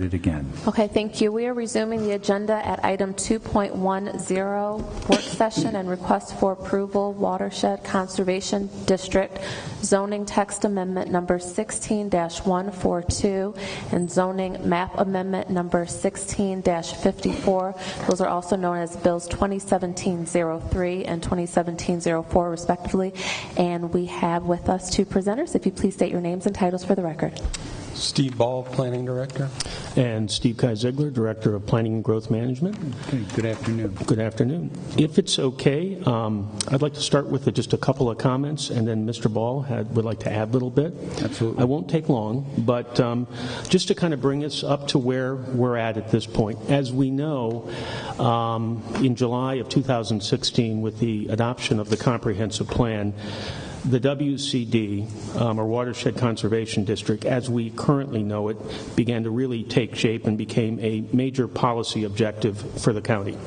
it again. Okay, thank you. We are resuming the agenda at item 2.10, work session and request for approval, Watershed Conservation District zoning text amendment number 16-142 and zoning map amendment number 16-54. Those are also known as bills 2017-03 and 2017-04 respectively. And we have with us two presenters. If you please state your names and titles for the record. Steve Ball, Planning Director. And Steve Kai-Ziegler, Director of Planning and Growth Management. Okay, good afternoon. Good afternoon. If it's okay, I'd like to start with just a couple of comments, and then Mr. Ball would like to add a little bit. Absolutely. I won't take long, but just to kind of bring us up to where we're at this point. As we know, in July of 2016, with the adoption of the comprehensive plan, the WCD, or Watershed Conservation District, as we currently know it, began to really take shape and became a major policy objective for the county.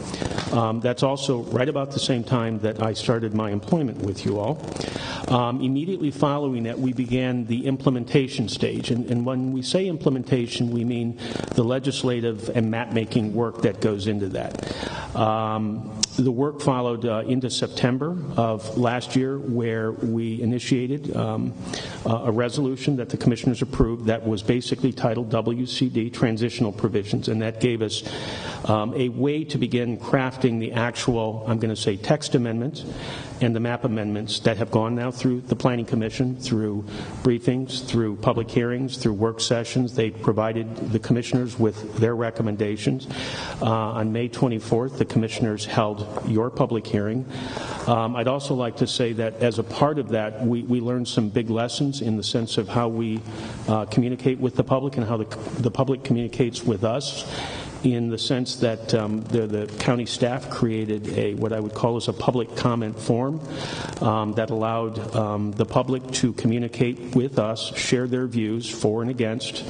That's also right about the same time that I started my employment with you all. Immediately following that, we began the implementation stage. And when we say implementation, we mean the legislative and map-making work that goes into that. The work followed into September of last year, where we initiated a resolution that the commissioners approved that was basically titled WCD, Transitional Provisions, and that gave us a way to begin crafting the actual, I'm going to say, text amendments and the map amendments that have gone now through the Planning Commission, through briefings, through public hearings, through work sessions. They provided the commissioners with their recommendations. On May 24th, the commissioners held your public hearing. I'd also like to say that as a part of that, we learned some big lessons in the sense of how we communicate with the public and how the public communicates with us, in the sense that the county staff created what I would call as a public comment form that allowed the public to communicate with us, share their views for and against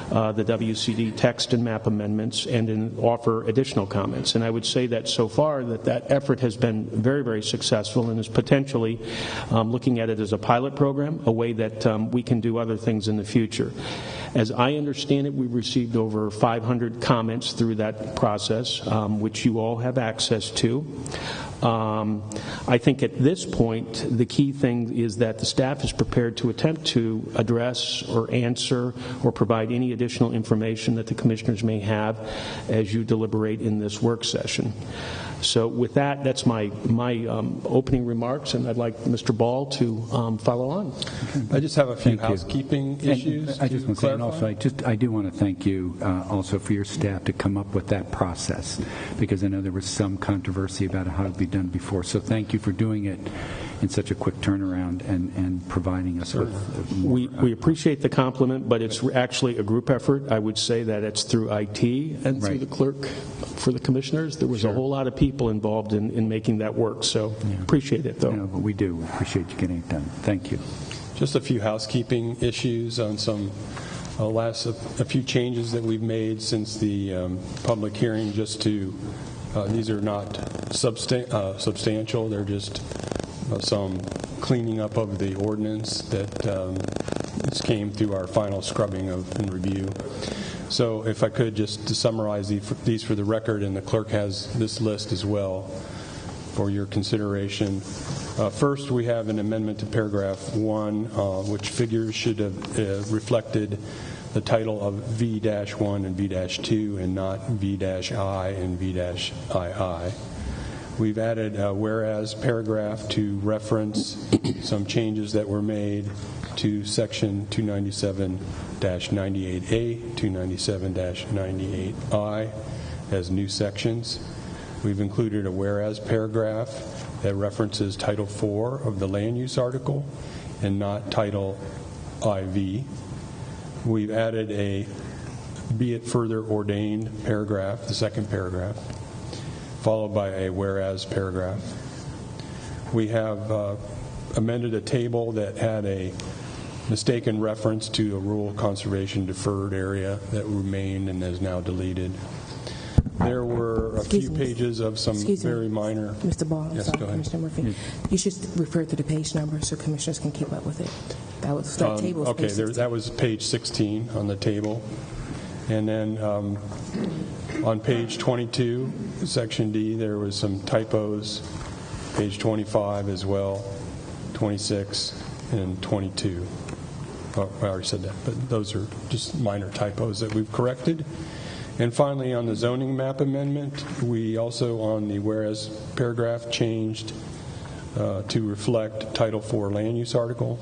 the WCD text and map amendments, and then offer additional comments. And I would say that so far that effort has been very, very successful and is potentially looking at it as a pilot program, a way that we can do other things in the future. As I understand it, we've received over 500 comments through that process, which you all have access to. I think at this point, the key thing is that the staff is prepared to attempt to address or answer or provide any additional information that the commissioners may have as you deliberate in this work session. So with that, that's my opening remarks, and I'd like Mr. Ball to follow on. I just have a few housekeeping issues. I just want to say, and also I do want to thank you also for your staff to come up with that process, because I know there was some controversy about how it would be done before. So thank you for doing it in such a quick turnaround and providing us with more. We appreciate the compliment, but it's actually a group effort. I would say that it's through IT and through the clerk for the commissioners. There was a whole lot of people involved in making that work, so appreciate it, though. No, but we do. We appreciate you getting it done. Thank you. Just a few housekeeping issues on some a few changes that we've made since the public hearing. Just to these are not substantial. They're just some cleaning up of the ordinance that came through our final scrubbing and review. So if I could just to summarize these for the record, and the clerk has this list as well for your consideration. First, we have an amendment to paragraph 1, which figures should have reflected the title of V-1 and V-2 and not V-I and V-II. We've added a whereas paragraph to reference some changes that were made to section 297-98A, 297-98I as new sections. We've included a whereas paragraph that references Title 4 of the land use article and not Title IV. We've added a be it further ordained paragraph, the second paragraph, followed by a whereas paragraph. We have amended a table that had a mistaken reference to a rural conservation deferred area that remained and is now deleted. There were a few pages of some very minor... Mr. Ball, yes, sorry, go ahead. Commissioner Murphy. You should refer to the page number so commissioners can keep up with it. That table was okay, page 16. That was page 16 on the table. And then on page 22, section D, there was some typos. Page 25 as well, 26 and 22. Oh, I already said that, but those are just minor typos that we've corrected. And finally, on the zoning map amendment, we also, on the whereas paragraph, changed to reflect Title IV land use article.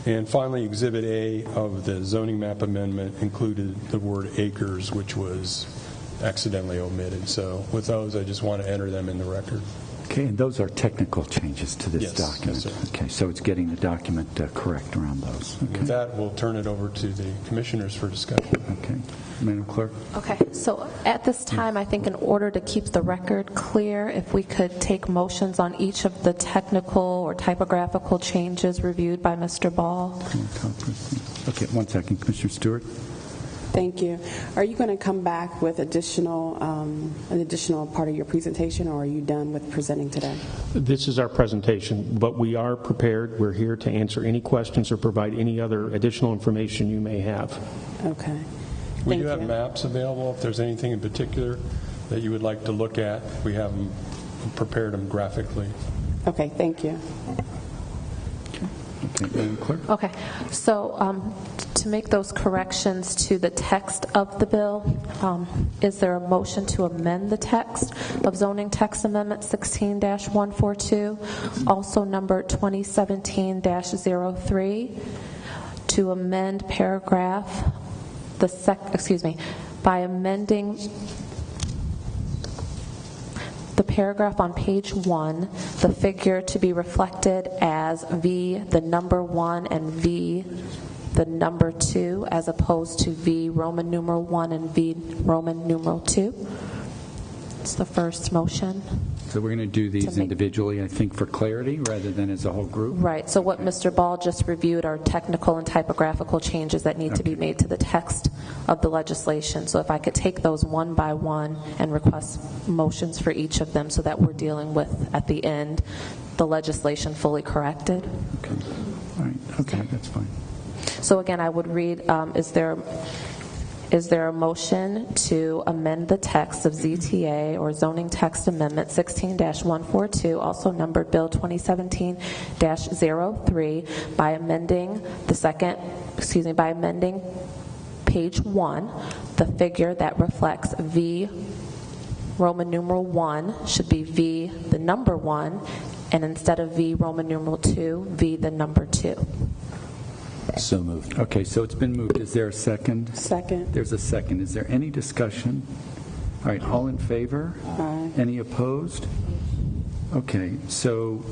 And finally, Exhibit A of the zoning map amendment included the word acres, which was accidentally omitted. So with those, I just want to enter them in the record. Okay, and those are technical changes to this Yes, document. yes, sir. Okay, so it's getting the document correct around those. Okay. With that, we'll turn it over to the commissioners for discussion. Okay, Madam Clerk. Okay, so at this time, I think in order to keep the record clear, if we could take motions on each of the technical or typographical changes reviewed by Mr. Ball. Okay, 1 second, Commissioner Stewart. Thank you. Are you going to come back with an additional part of your presentation, or are you done with presenting today? This is our presentation, but we are prepared. We're here to answer any questions or provide any other additional information you may have. Okay. We Thank do have you. maps available. If there's anything in particular that you would like to look at, we have them, prepared them graphically. Okay, thank you. Okay, Madam Clerk. Okay, so to make those corrections to the text of the bill, is there a motion to amend the text of zoning text amendment 16-142, also numbered 2017-03, to amend paragraph by amending the paragraph on page 1, the figure to be reflected as V, the number 1, and V, the number 2, as opposed to V, Roman numeral 1, and V, Roman numeral 2. It's the first motion. So we're going to do these To make- individually, I think, for clarity, rather than as a whole group. Right, so what Mr. Ball just reviewed are technical and typographical changes that need to be made to the text of the legislation. So if I could take those one by one and request motions for each of them so that we're dealing with, at the end, the legislation fully corrected. Okay. All right. Okay, that's fine. So again, I would read, is there a motion to amend the text of ZTA or zoning text amendment 16-142, also numbered Bill 2017-03, by amending by amending page 1, the figure that reflects V, Roman numeral 1, should be V, the number 1, and instead of V, Roman numeral 2, V, the number 2. So moved. Okay, so it's been moved. Is there a second? Second. There's a second. Is there any discussion? All right, all in favor? Aye. Any opposed? Okay, so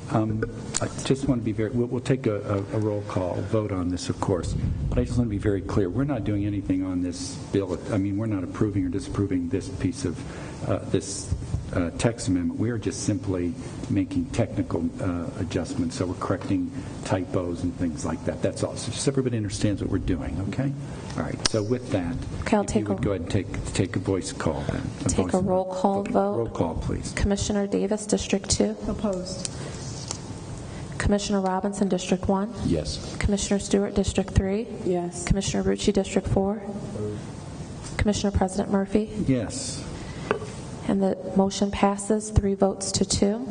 I just want to be very, we'll take a roll call vote on this, of course, but I just want to be very clear. We're not doing anything on this bill. I mean, we're not approving or disapproving this piece of this text amendment. We are just simply making technical adjustments, so we're correcting typos and things like that. That's all. So just everybody understands what we're doing, okay? All right, so with that, Okay, I'll if you take would a- go ahead and take a voice call then. Take a roll call vote. Roll call, please. Commissioner Davis, District 2. Opposed. Commissioner Robinson, District 1. Yes. Commissioner Stewart, District 3. Yes. Commissioner Rucci, District 4. Commissioner President Murphy. Yes. And the motion passes 3 votes to 2.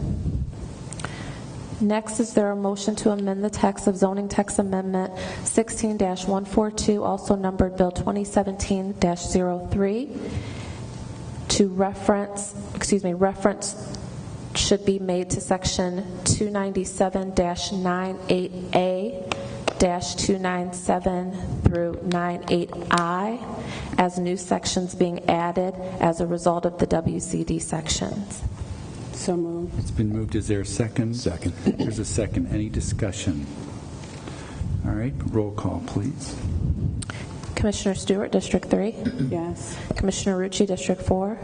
Next, is there a motion to amend the text of zoning text amendment 16-142, also numbered Bill 2017-03, to reference should be made to section 297-98A-297 through 98I as new sections being added as a result of the WCD sections. So moved. It's been moved. Is there a second? Second. There's a second. Any discussion? All right, roll call, please. Commissioner Stewart, District 3. Yes. Commissioner Rucci, District 4.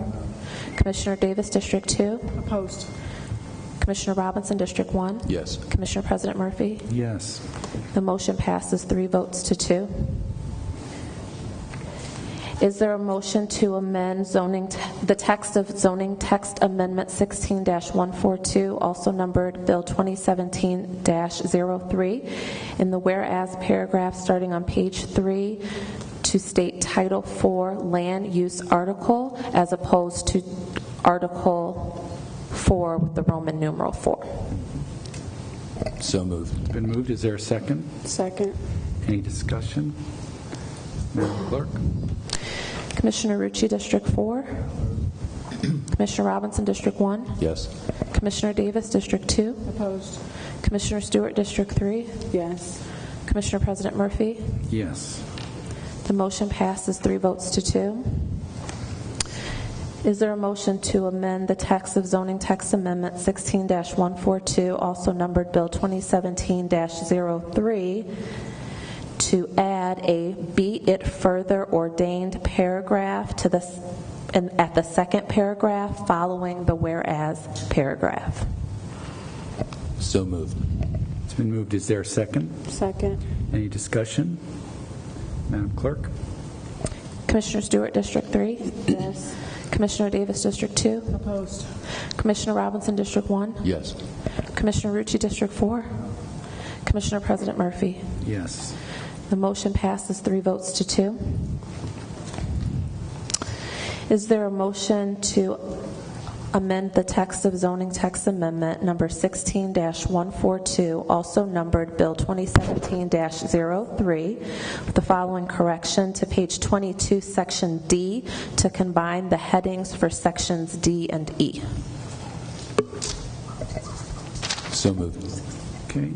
Commissioner Davis, District 2. Opposed. Commissioner Robinson, District 1. Yes. Commissioner President Murphy. Yes. The motion passes 3 votes to 2. Is there a motion to amend the text of zoning text amendment 16-142, also numbered Bill 2017-03, in the whereas paragraph starting on page 3 to state Title IV Land Use Article as opposed to Article 4 with the Roman numeral 4. So moved. It's been moved. Is there a second? Second. Any discussion? Madam Clerk? Commissioner Rucci, District 4. Commissioner Robinson, District 1. Yes. Commissioner Davis, District 2. Opposed? Commissioner Stewart, District 3. Yes. Commissioner President Murphy. Yes. The motion passes 3 votes to 2. Is there a motion to amend the text of zoning text amendment 16-142, also numbered Bill 2017-03, to add a "be it further ordained" paragraph to at the second paragraph following the whereas paragraph? So moved. It's been moved. Is there a second? Second. Any discussion? Madam Clerk? Commissioner Stewart, District 3. Yes. Commissioner Davis, District 2. Opposed. Commissioner Robinson, District 1. Yes. Commissioner Rucci, District 4. Commissioner President Murphy. Yes. The motion passes 3 votes to 2. Is there a motion to amend the text of zoning text amendment number 16-142, also numbered Bill 2017-03, with the following correction to page 22, Section D, to combine the headings for Sections D and E? So moved. Okay.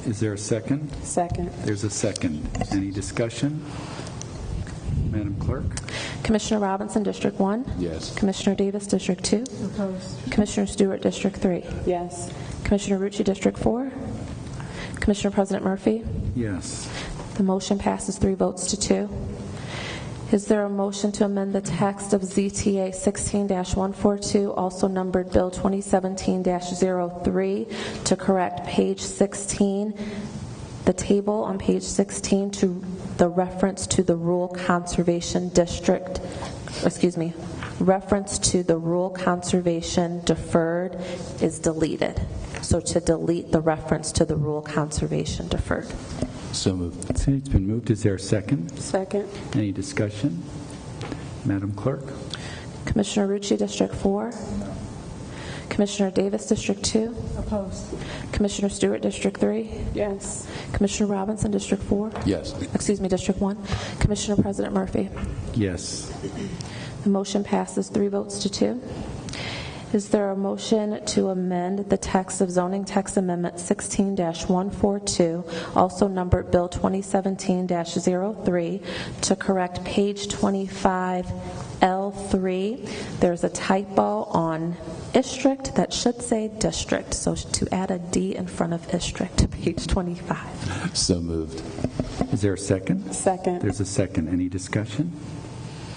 Is there a second? Second. There's a second. Any discussion? Madam Clerk? Commissioner Robinson, District 1. Yes. Commissioner Davis, District 2. Opposed. Commissioner Stewart, District 3. Yes. Commissioner Rucci, District 4. Commissioner President Murphy. Yes. The motion passes 3 votes to 2. Is there a motion to amend the text of ZTA 16-142, also numbered Bill 2017-03, to correct page 16, the table on page 16, to the reference to the Rural Conservation District, reference to the Rural Conservation Deferred is deleted. So to delete the reference to the Rural Conservation Deferred. So moved. Okay, it's been moved. Is there a second? Second. Any discussion? Madam Clerk? Commissioner Rucci, District 4. Commissioner Davis, District 2. Opposed. Commissioner Stewart, District 3. Yes. Commissioner Robinson, District 4. Yes. District 1. Commissioner President Murphy. Yes. The motion passes 3 votes to 2. Is there a motion to amend the text of zoning text amendment 16-142, also numbered Bill 2017-03, to correct page 25L3? There's a typo on district that should say district, so to add a D in front of district to page 25. So moved. Is there a second? Second. There's a second. Any discussion?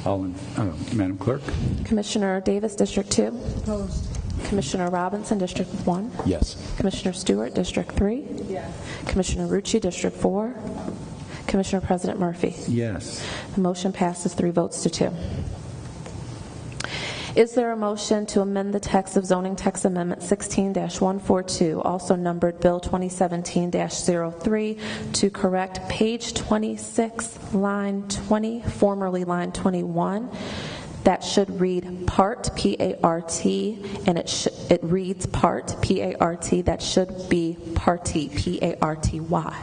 Madam Clerk? Commissioner Davis, District 2. Opposed. Commissioner Robinson, District 1. Yes. Commissioner Stewart, District 3. Yes. Commissioner Rucci, District 4. Commissioner President Murphy. Yes. The motion passes 3 votes to 2. Is there a motion to amend the text of zoning text amendment 16-142, also numbered Bill 2017-03, to correct page 26, line 20, formerly line 21? That should read part, P-A-R-T, and it reads part, P-A-R-T. That should be party, P-A-R-T-Y.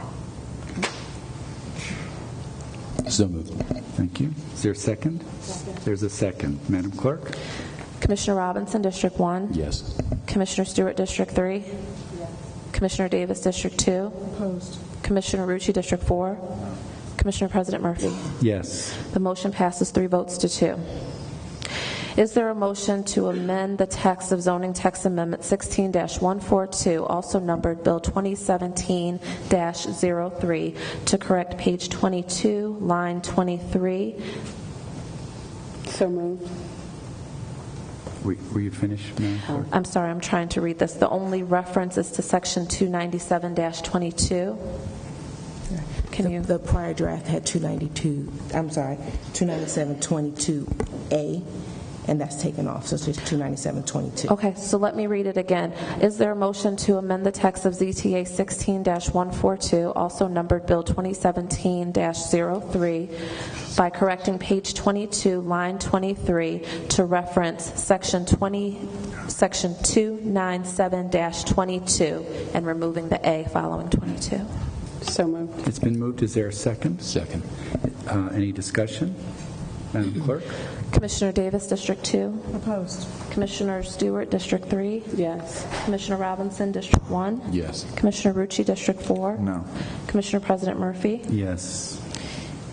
So moved. Thank you. Is there a second? There's a second. Madam Clerk? Commissioner Robinson, District 1. Yes. Commissioner Stewart, District 3. Yes. Commissioner Davis, District 2. Opposed. Commissioner Rucci, District 4. Commissioner President Murphy. Yes. The motion passes 3 votes to 2. Is there a motion to amend the text of zoning text amendment 16-142, also numbered Bill 2017-03, to correct page 22, line 23? So moved. Were you finished, Madam Clerk? I'm sorry, I'm trying to read this. The only reference is to section 297-22. Can you? The prior draft had 297-22A, and that's taken off, so it's just 297.22. Okay, so let me read it again. Is there a motion to amend the text of ZTA 16-142, also numbered Bill 2017-03, by correcting page 22, line 23, to reference section 297-22, and removing the A following 22? So moved. It's been moved. Is there a second? Second. Any discussion? Madam Clerk? Commissioner Davis, District 2. Opposed. Commissioner Stewart, District 3. Yes. Commissioner Robinson, District 1. Yes. Commissioner Rucci, District 4. No. Commissioner President Murphy. Yes.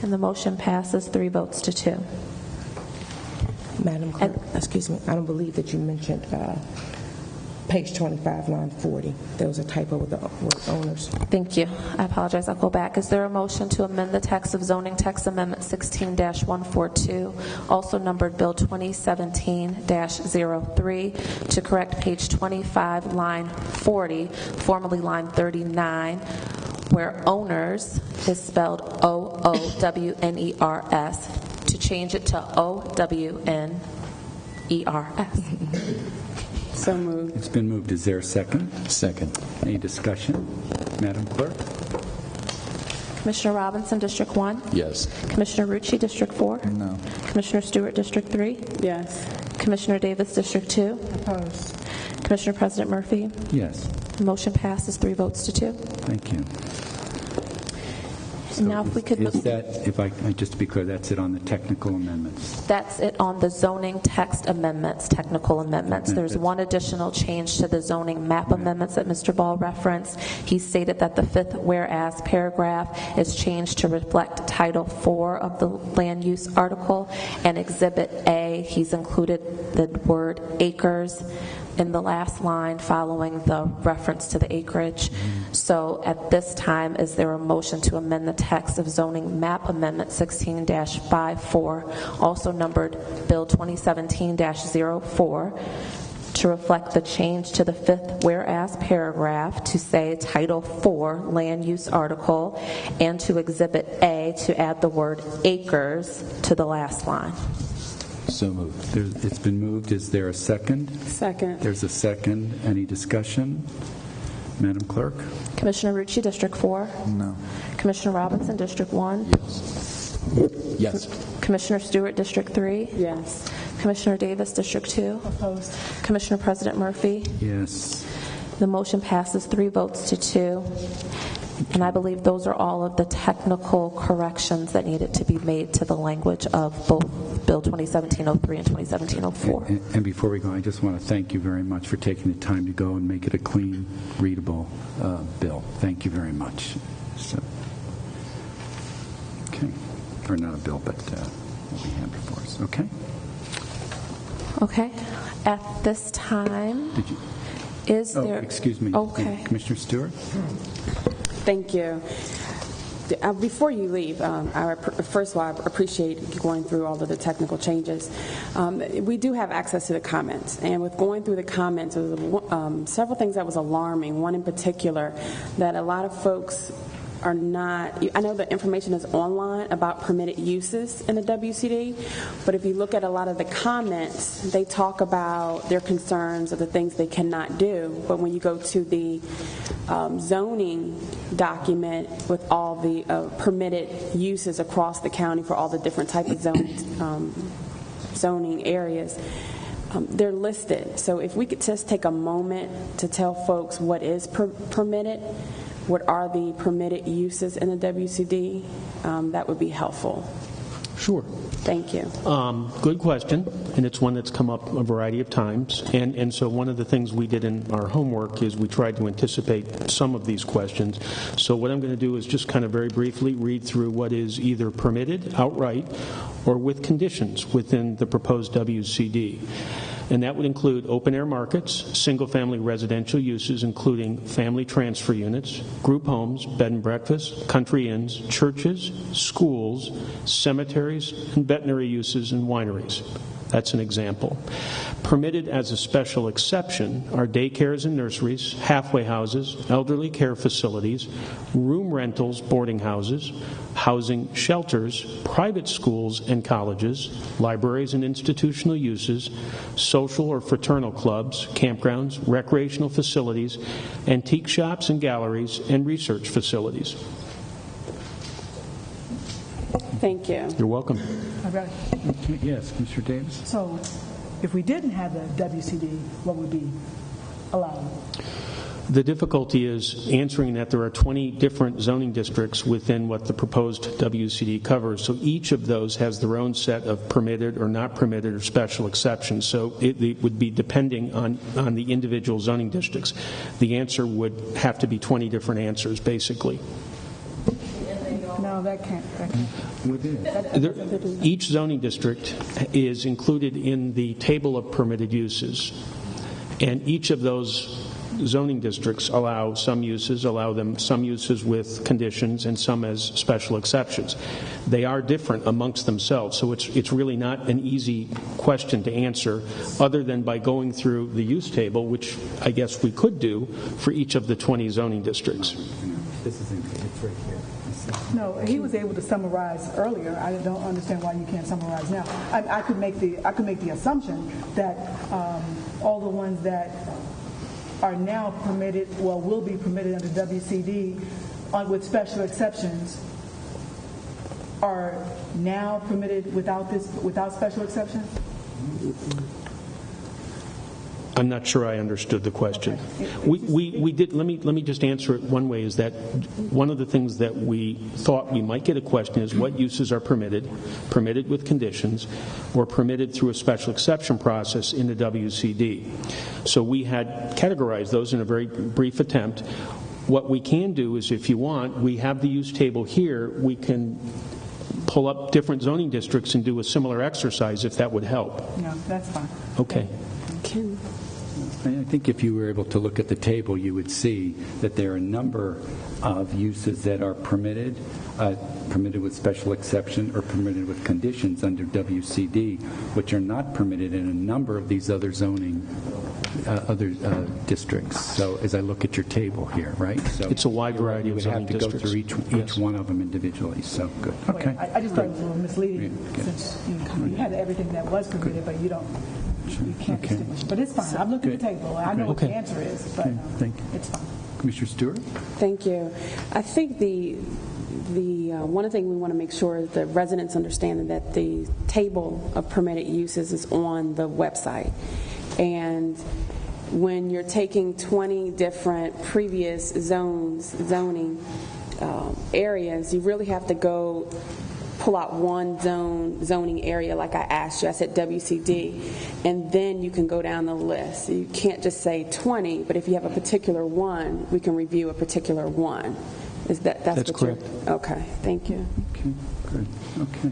And the motion passes 3 votes to 2. Madam Clerk, excuse me, I don't believe that you mentioned page 25, line 40. There was a typo with the word owners. Thank you. I apologize. I'll go back. Is there a motion to amend the text of zoning text amendment 16-142, also numbered Bill 2017-03, to correct page 25, line 40, formerly line 39, where owners is spelled O-O-W-N-E-R-S, to change it to O-W-N-E-R-S? So moved. It's been moved. Is there a second? Second. Any discussion? Madam Clerk? Commissioner Robinson, District 1. Yes. Commissioner Rucci, District 4. No. Commissioner Stewart, District 3. Yes. Commissioner Davis, District 2. Opposed. Commissioner President Murphy. Yes. Motion passes 3 votes to 2. Thank you. And now if we could Is move, that, if I, just to be clear, that's it on the technical amendments? that's it on the zoning text amendments, technical amendments. There's one additional change to the zoning map amendments that Mr. Ball referenced. He stated that the 5th whereas paragraph is changed to reflect Title 4 of the land use article, and Exhibit A, he's included the word acres in the last line following the reference to the acreage. So at this time, is there a motion to amend the text of zoning map amendment 16-54, also numbered Bill 2017-04, to reflect the change to the 5th whereas paragraph to say Title 4 land use article, and to Exhibit A to add the word acres to the last line? So moved. It's been moved. Is there a second? Second. There's a second. Any discussion? Madam Clerk? Commissioner Rucci, District 4. No. Commissioner Robinson, District 1. Yes. Commissioner Stewart, District 3. Yes. Commissioner Davis, District 2. Opposed. Commissioner President Murphy. Yes. The motion passes 3 votes to 2. And I believe those are all of the technical corrections that needed to be made to the language of both Bill 2017-03 and 2017-04. And before we go, I just want to thank you very much for taking the time to go and make it a clean, readable bill. Thank you very much. So, okay. Or not a bill, but what we have before us. Okay? Okay. At this time, Did you? is Oh, there... excuse me. Okay. Commissioner Stewart? Thank you. Before you leave, first of all, I appreciate you going through all of the technical changes. We do have access to the comments, and with going through the comments, there was several things that was alarming. One in particular, that a lot of folks are not, I know the information is online about permitted uses in the WCD, but if you look at a lot of the comments, they talk about their concerns of the things they cannot do. But when you go to the zoning document with all the permitted uses across the county for all the different types of zoning areas, they're listed. So if we could just take a moment to tell folks what is permitted, what are the permitted uses in the WCD, that would be helpful. Sure. Thank you. Good question, and it's one that's come up a variety of times. And so one of the things we did in our homework is we tried to anticipate some of these questions. So what I'm going to do is just kind of very briefly read through what is either permitted outright or with conditions within the proposed WCD. And that would include open-air markets, single-family residential uses, including family transfer units, group homes, bed and breakfast, country inns, churches, schools, cemeteries, and veterinary uses and wineries. That's an example. Permitted as a special exception are daycares and nurseries, halfway houses, elderly care facilities, room rentals, boarding houses, housing shelters, private schools and colleges, libraries and institutional uses, social or fraternal clubs, campgrounds, recreational facilities, antique shops and galleries, and research facilities. Thank you. You're welcome. Okay. Yes, Mr. Davis? So if we didn't have the WCD, what would be allowed? The difficulty is answering that there are 20 different zoning districts within what the proposed WCD covers. So each of those has their own set of permitted or not permitted or special exceptions. So it would be depending on the individual zoning districts. The answer would have to be 20 different answers, basically. No, that can't. Each zoning district is included in the table of permitted uses, and each of those zoning districts allow some uses with conditions and some as special exceptions. They are different amongst themselves, so it's really not an easy question to answer other than by going through the use table, which I guess we could do for each of the 20 zoning districts. It's right here. No, he was able to summarize earlier. I don't understand why you can't summarize now. I could make the assumption that all the ones that are now permitted, well, will be permitted under WCD with special exceptions, are now permitted without special exceptions? I'm not sure I understood the question. We did. Let me just answer it one way. Is that one of the things that we thought we might get a question is what uses are permitted with conditions, or permitted through a special exception process in the WCD. So we had categorized those in a very brief attempt. What we can do is, if you want, we have the use table here. We can pull up different zoning districts and do a similar exercise if that would help. No, that's fine. Okay. I think if you were able to look at the table, you would see that there are a number of uses that are permitted with special exception or permitted with conditions under WCD, which are not permitted in a number of these other zoning districts. So as I look at your table here, right? So it's a wide variety of zoning districts. You would have to go through each one of them individually. So good. Okay. I just thought it was a little misleading since you had everything that was permitted, but you can't distinguish. But it's fine. I'm looking at the table. I know what the answer is, but it's fine. Commissioner Stewart? Thank you. I think the one thing we want to make sure is the residents understand that the table of permitted uses is on the website. And when you're taking 20 different previous zoning areas, you really have to go pull out one zoning area like I asked you. I said WCD, and then you can go down the list. You can't just say 20, but if you have a particular one, we can review a particular one. That's correct? Okay, thank you. Okay, good. Okay.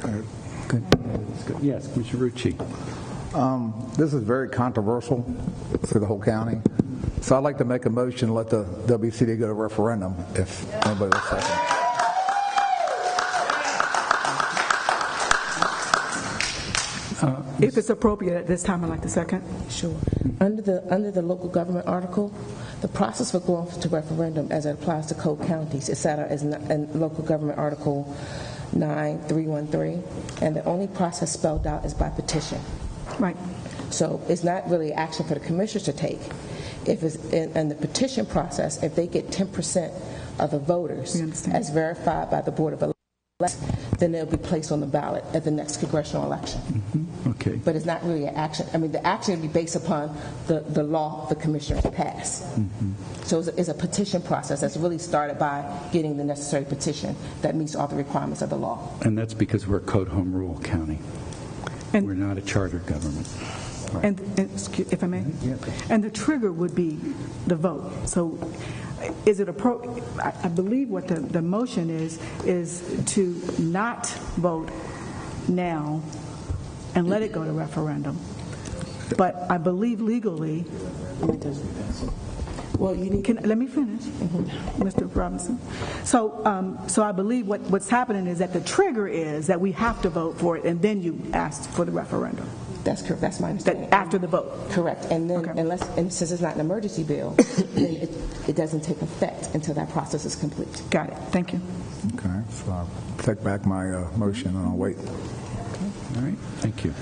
All right. Good. That's good. Yes, Commissioner Rucci. This is very controversial for the whole county, so I'd like to make a motion to let the WCD go to referendum if anybody will second. If it's appropriate at this time, I'd like to second. Sure. Under the local government article, the process for going to referendum as it applies to Code counties is set out as in local government article 9313, and the only process spelled out is by petition. Right. So it's not really action for the commissioners to take. If it's in the petition process, if they get 10% of the voters as verified by the Board of Elections, then they'll be placed on the ballot at the next congressional election. Mm-hmm. Okay. But it's not really an action. I mean, the action will be based upon the law the commissioners pass. Mm-hmm. So it's a petition process that's really started by getting the necessary petition that meets all the requirements of the law. And that's because we're a code home rule county. We're not a charter government. Right. And if I may, and the trigger would be the vote. So is it I believe what the motion is to not vote now and let it go to referendum. But I believe legally, Well, let me finish, Mr. Robinson. So I believe what's happening is that the trigger is that we have to vote for it, and then you ask for the referendum. That's correct. That's my understanding. That after the vote. Correct. And then, Okay. since it's not an emergency bill, then it doesn't take effect until that process is complete. Got it. Thank you. Okay, so I'll take back my motion and I'll wait. All right, thank you.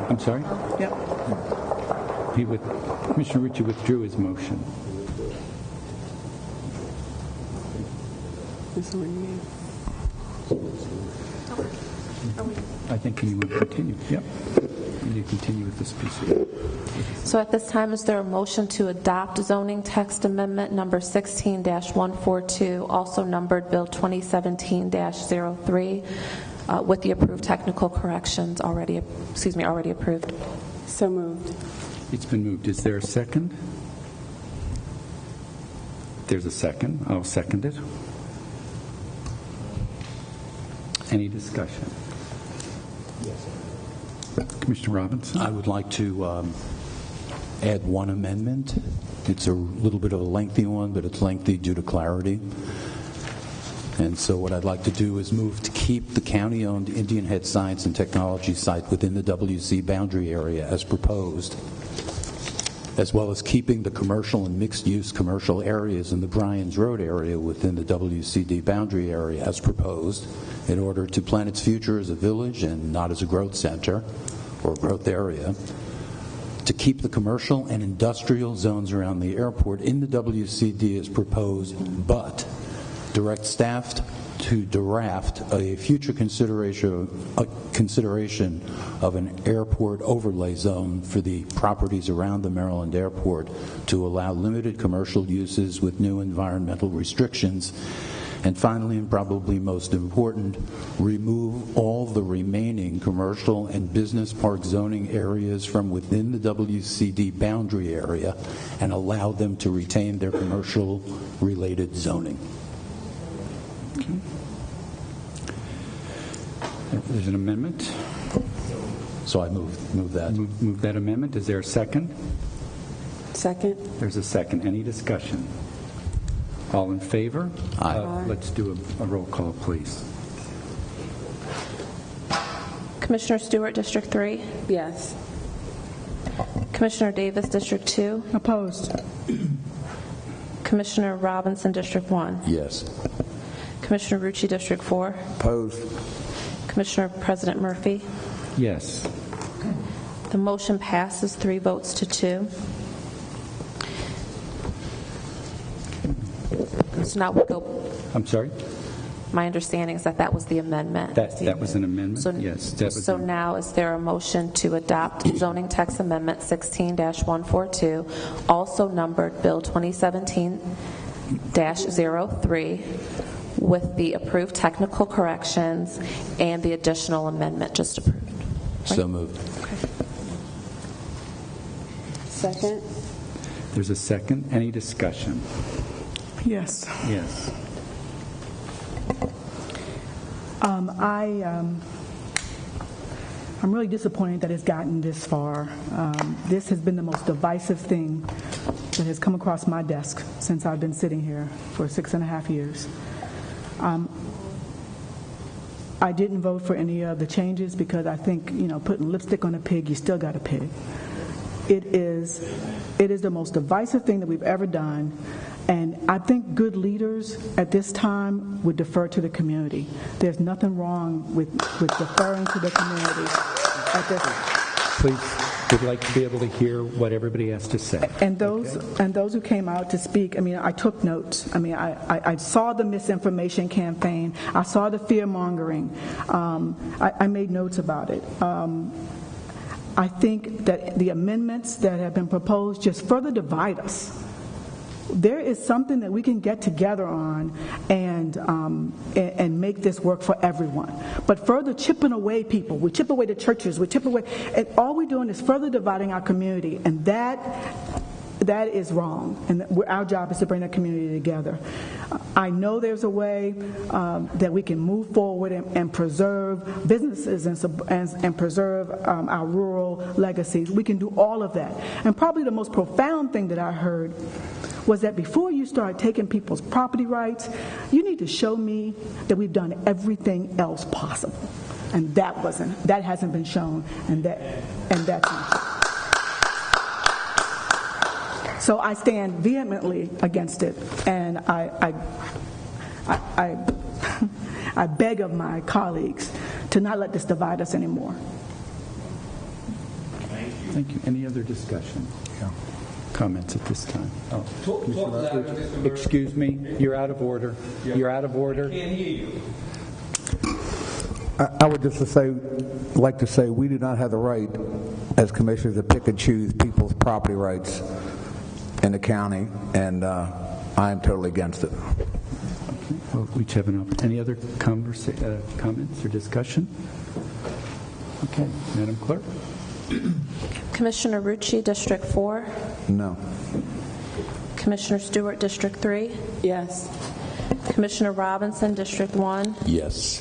I'm sorry? Yep. Commissioner Ritchie withdrew his motion. I think you want to continue. Yep. You need to continue with this piece here. So at this time, is there a motion to adopt zoning text amendment number 16-142, also numbered Bill 2017-03, with the approved technical corrections already approved? So moved. It's been moved. Is there a second? There's a second. I'll second it. Any discussion? Yes. Commissioner Robinson? I would like to add one amendment. It's a little bit of a lengthy one, but it's lengthy due to clarity. And so what I'd like to do is move to keep the county-owned Indian Head Science and Technology site within the WC boundary area as proposed, as well as keeping the commercial and mixed-use commercial areas in the Bryans Road area within the WCD boundary area as proposed, in order to plan its future as a village and not as a growth center or growth area, to keep the commercial and industrial zones around the airport in the WCD as proposed, but direct staff to draft a future consideration of an airport overlay zone for the properties around the Maryland airport to allow limited commercial uses with new environmental restrictions. And finally, and probably most important, remove all the remaining commercial and business park zoning areas from within the WCD boundary area and allow them to retain their commercial-related zoning. Okay. There's an amendment. So I move that. Move that amendment. Is there a second? Second. There's a second. Any discussion? All in favor? Aye. Let's do a roll call, please. Commissioner Stewart, District 3. Yes. Commissioner Davis, District 2. Opposed. Commissioner Robinson, District 1. Yes. Commissioner Rucci, District 4. Opposed. Commissioner President Murphy. Yes. The motion passes 3 votes to 2. So now we go. I'm sorry? My understanding is that was the amendment. That was an amendment? So, yes. That was so now is there a motion to adopt zoning text amendment 16-142, also numbered Bill 2017-03, with the approved technical corrections and the additional amendment just approved? Right? So moved. Okay. Second. There's a second. Any discussion? Yes. Yes. I'm really disappointed that it's gotten this far. This has been the most divisive thing that has come across my desk since I've been sitting here for 6.5 years. I didn't vote for any of the changes because I think, putting lipstick on a pig, you still got a pig. It is the most divisive thing that we've ever done. And I think good leaders at this time would defer to the community. There's nothing wrong with deferring to the community at this time. Please, we'd like to be able to hear what everybody has to say. And those who came out to speak, I took notes. I saw the misinformation campaign. I saw the fear-mongering. I made notes about it. I think that the amendments that have been proposed just further divide us. There is something that we can get together on and make this work for everyone. But further chipping away people, we chip away the churches, we chip away, and all we're doing is further dividing our community, and that That is wrong, and our job is to bring the community together. I know there's a way that we can move forward and preserve businesses and preserve our rural legacies. We can do all of that. And probably the most profound thing that I heard was that before you start taking people's property rights, you need to show me that we've done everything else possible. And that hasn't been shown, and that's not true. So I stand vehemently against it, and I beg of my colleagues to not let this divide us anymore. Thank you. Any other discussion? Comments at this time? Excuse me, you're out of order. You're out of order. Can't hear you. I would just like to say we do not have the right as commissioners to pick and choose people's property rights in the county, and I am totally against it. Well, we each have an opportunity. Any other comments or discussion? Okay, Madam Clerk. Commissioner Rucci, District 4. No. Commissioner Stewart, District 3. Yes. Commissioner Robinson, District 1. Yes.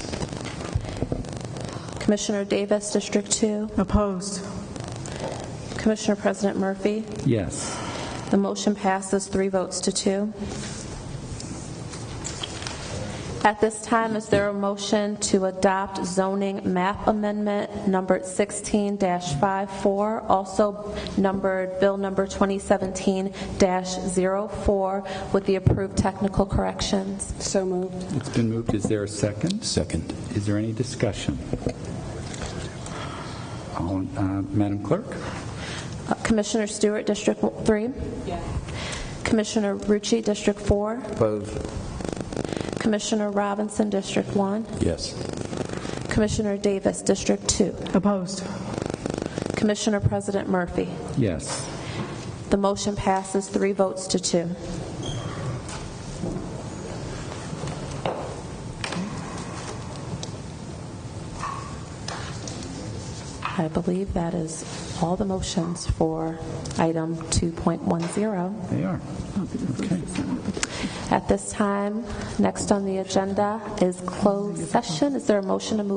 Commissioner Davis, District 2. Opposed. Commissioner President Murphy. Yes. The motion passes 3 votes to 2. At this time, is there a motion to adopt zoning map amendment number 16-54, also numbered bill number 2017-04, with the approved technical corrections? So moved. It's been moved. Is there a second? Second. Is there any discussion? Madam Clerk? Commissioner Stewart, District 3. Yes. Commissioner Rucci, District 4. Opposed. Commissioner Robinson, District 1. Yes. Commissioner Davis, District 2. Opposed. Commissioner President Murphy. Yes. The motion passes 3 votes to 2. I believe that is all the motions for item 2.10. They are. Okay. At this time, next on the agenda is closed session. Is there a motion to move